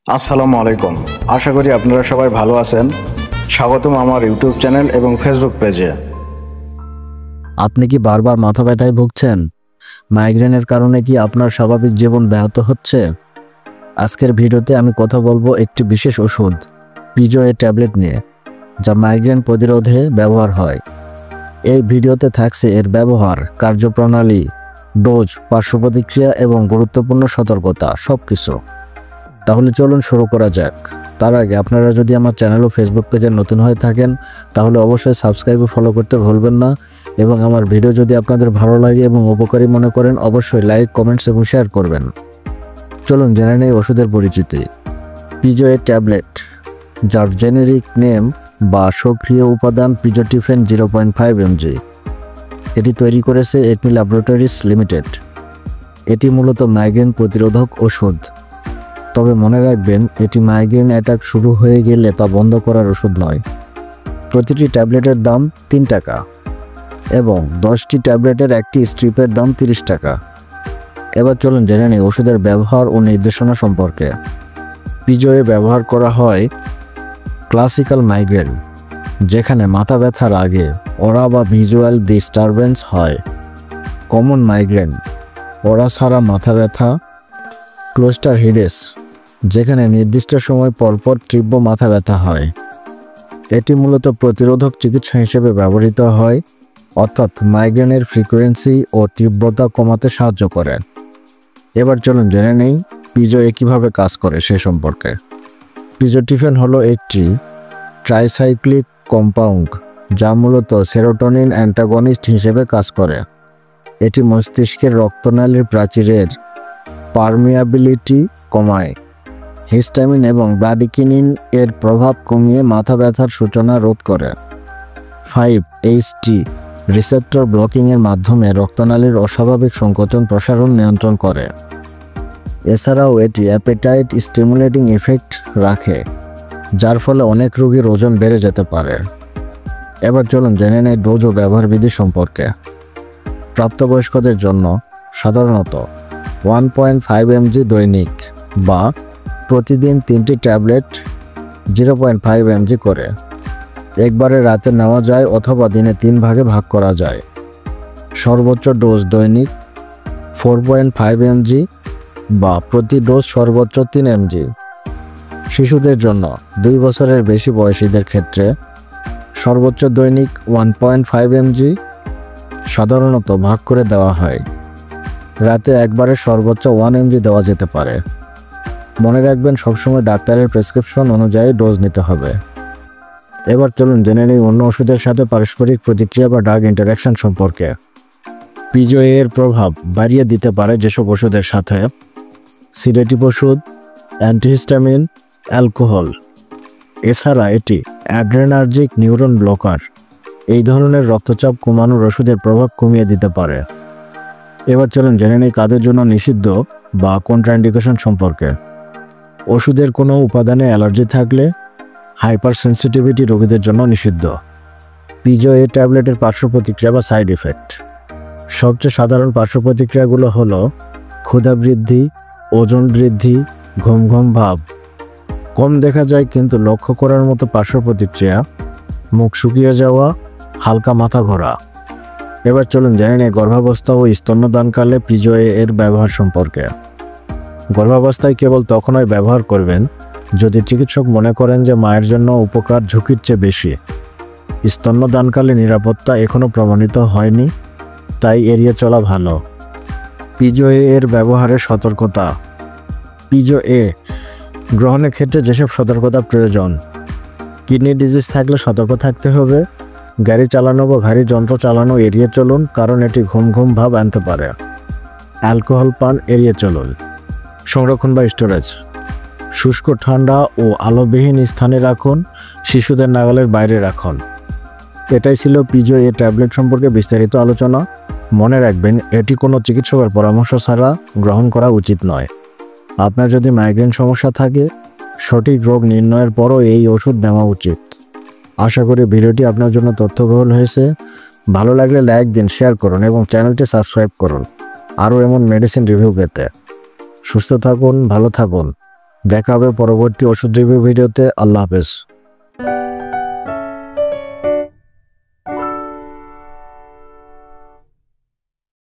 আসসালামু আলাইকুম। আশা করি আপনারা সবাই ভালো আছেন। স্বাগতম আমার ইউটিউব চ্যানেল এবং ফেসবুক পেজে। আপনি কি বারবার মাথা ব্যথায় ভুগছেন? মাইগ্রেনের কারণে কি আপনার স্বাভাবিক জীবন ব্যাহত হচ্ছে? আজকের ভিডিওতে আমি কথা বলবো একটি বিশেষ ওষুধ পিজোয়ে ট্যাবলেট নিয়ে, যা মাইগ্রেন প্রতিরোধে ব্যবহার হয়। এই ভিডিওতে থাকছে এর ব্যবহার, কার্যপ্রণালী, ডোজ, পার্শ্ব প্রতিক্রিয়া এবং গুরুত্বপূর্ণ সতর্কতা সবকিছু। তাহলে চলুন শুরু করা যাক। তার আগে আপনারা যদি আমার চ্যানেল ও ফেসবুক পেজে নতুন হয়ে থাকেন তাহলে অবশ্যই সাবস্ক্রাইব ও ফলো করতে ভুলবেন না, এবং আমার ভিডিও যদি আপনাদের ভালো লাগে এবং উপকারী মনে করেন অবশ্যই লাইক, কমেন্টস এবং শেয়ার করবেন। চলুন জেনে নেই ওষুধের পরিচিতি। পিজোয়ে ট্যাবলেট, যার জেনেরিক নেম বা সক্রিয় উপাদান পিজোটিফেন 0.5 mg। এটি তৈরি করেছে একমি ল্যাবরেটরিজ লিমিটেড। এটি মূলত মাইগ্রেন প্রতিরোধক ওষুধ। তবে মনে রাখবেন, এটি মাইগ্রেন অ্যাটাক শুরু হয়ে গেলে তা বন্ধ করার ওষুধ নয়। প্রতিটি ট্যাবলেটের দাম 3 টাকা এবং 10টি ট্যাবলেটের একটি স্ট্রিপের দাম 30 টাকা। এবার চলুন জেনে নিই ওষুধের ব্যবহার ও নির্দেশনা সম্পর্কে। পিজোয়ে ব্যবহার করা হয় ক্লাসিক্যাল মাইগ্রেন, যেখানে মাথা ব্যথার আগে ওরা বা ভিজুয়াল ডিস্টারবেন্স হয়। কমন মাইগ্রেন, ওরা ছাড়া মাথা ব্যথা। ক্লাস্টার হেডেস, যেখানে নির্দিষ্ট সময় পরপর তীব্র মাথা ব্যথা হয়। এটি মূলত প্রতিরোধক চিকিৎসা হিসেবে ব্যবহৃত হয়, অর্থাৎ মাইগ্রেনের ফ্রিকোয়েন্সি ও তীব্রতা কমাতে সাহায্য করে। এবার চলুন জেনে নেই পিজোয়ে কীভাবে কাজ করে সে সম্পর্কে। পিজোটিফেন হলো একটি ট্রাইসাইক্লিক কম্পাউন্ড, যা মূলত সেরোটোনিন অ্যান্টাগনিস্ট হিসেবে কাজ করে। এটি মস্তিষ্কের রক্তনালীর প্রাচীরের পারমিয়াবিলিটি কমায়, হিস্টামিন এবং ব্রাডিকিনিন এর প্রভাব কমিয়ে মাথা ব্যথার সূচনা রোধ করে। 5-HT রিসেপ্টর ব্লকিংয়ের মাধ্যমে রক্তনালীর অস্বাভাবিক সংকোচন প্রসারণ নিয়ন্ত্রণ করে। এছাড়াও এটি অ্যাপেটাইট স্টিমুলেটিং ইফেক্ট রাখে, যার ফলে অনেক রোগীর ওজন বেড়ে যেতে পারে। এবার চলুন জেনে নেই ডোজ ও ব্যবহারবিধি সম্পর্কে। প্রাপ্তবয়স্কদের জন্য সাধারণত 1.5 mg দৈনিক বা প্রতিদিন 3টি ট্যাবলেট 0.5 mg করে একবারে রাতে নেওয়া যায় অথবা দিনে 3 ভাগে ভাগ করা যায়। সর্বোচ্চ ডোজ দৈনিক 4.5 mg বা প্রতি ডোজ সর্বোচ্চ 3 mg। শিশুদের জন্য 2 বছরের বেশি বয়সীদের ক্ষেত্রে সর্বোচ্চ দৈনিক 1.5 mg সাধারণত ভাগ করে দেওয়া হয়। রাতে একবারে সর্বোচ্চ 1 mg দেওয়া যেতে পারে। মনে রাখবেন, সবসময় ডাক্তারের প্রেসক্রিপশন অনুযায়ী ডোজ নিতে হবে। এবার চলুন জেনে নিই অন্য ওষুধের সাথে পারস্পরিক প্রতিক্রিয়া বা ড্রাগ ইন্টারাকশন সম্পর্কে। পিজোয়ে এর প্রভাব বাড়িয়ে দিতে পারে যেসব ওষুধের সাথে: সিডেটিভ ওষুধ, অ্যান্টিহিস্টামিন, অ্যালকোহল। এছাড়া এটি অ্যাড্রেনার্জিক নিউরন ব্লকার, এই ধরনের রক্তচাপ কমানোর ওষুধের প্রভাব কমিয়ে দিতে পারে। এবার চলুন জেনে নিই কাদের জন্য নিষিদ্ধ বা কন্ট্রাইন্ডিকেশন সম্পর্কে। ওষুধের কোনো উপাদানে অ্যালার্জি থাকলে হাইপার সেন্সিটিভিটি রোগীদের জন্য নিষিদ্ধ। পিজোয়ে ট্যাবলেটের পার্শ্ব প্রতিক্রিয়া বা সাইড ইফেক্ট। সবচেয়ে সাধারণ পার্শ্ব প্রতিক্রিয়াগুলো হলো ক্ষুধা বৃদ্ধি, ওজন বৃদ্ধি, ঘুম ঘুম ভাব। কম দেখা যায় কিন্তু লক্ষ্য করার মতো পার্শ্ব প্রতিক্রিয়া: মুখ শুকিয়ে যাওয়া, হালকা মাথা ঘোরা। এবার চলুন জেনে নিই গর্ভাবস্থা ও স্তন্যদানকালে পিজোয়ে এর ব্যবহার সম্পর্কে। গর্ভাবস্থায় কেবল তখনই ব্যবহার করবেন যদি চিকিৎসক মনে করেন যে মায়ের জন্য উপকার ঝুঁকির চেয়ে বেশি। স্তন্যদানকালে নিরাপত্তা এখনও প্রমাণিত হয়নি, তাই এড়িয়ে চলা ভালো। পিজোয়ে এর ব্যবহারের সতর্কতা। পিজোয়ে গ্রহণের ক্ষেত্রে যেসব সতর্কতা প্রয়োজন: কিডনি ডিজিজ থাকলে সতর্ক থাকতে হবে। গাড়ি চালানো বা ভারী যন্ত্র চালানো এড়িয়ে চলুন, কারণ এটি ঘুম ঘুম ভাব আনতে পারে। অ্যালকোহল পান এড়িয়ে চলুন। সংরক্ষণ বা স্টোরেজ: শুষ্ক, ঠান্ডা ও আলোবিহীন স্থানে রাখুন, শিশুদের নাগালের বাইরে রাখুন। এটাই ছিল পিজোয়ে ট্যাবলেট সম্পর্কে বিস্তারিত আলোচনা। মনে রাখবেন, এটি কোনো চিকিৎসকের পরামর্শ ছাড়া গ্রহণ করা উচিত নয়। আপনার যদি মাইগ্রেন সমস্যা থাকে, সঠিক রোগ নির্ণয়ের পরও এই ওষুধ নেওয়া উচিত। আশা করি ভিডিওটি আপনার জন্য তথ্যবহুল হয়েছে। ভালো লাগলে লাইক দিন, শেয়ার করুন এবং চ্যানেলটি সাবস্ক্রাইব করুন আরও এমন মেডিসিন রিভিউ পেতে। সুস্থ থাকুন, ভালো থাকুন। দেখা হবে পরবর্তী ওষুধ রিভিউ ভিডিওতে। আল্লাহ হাফেজ।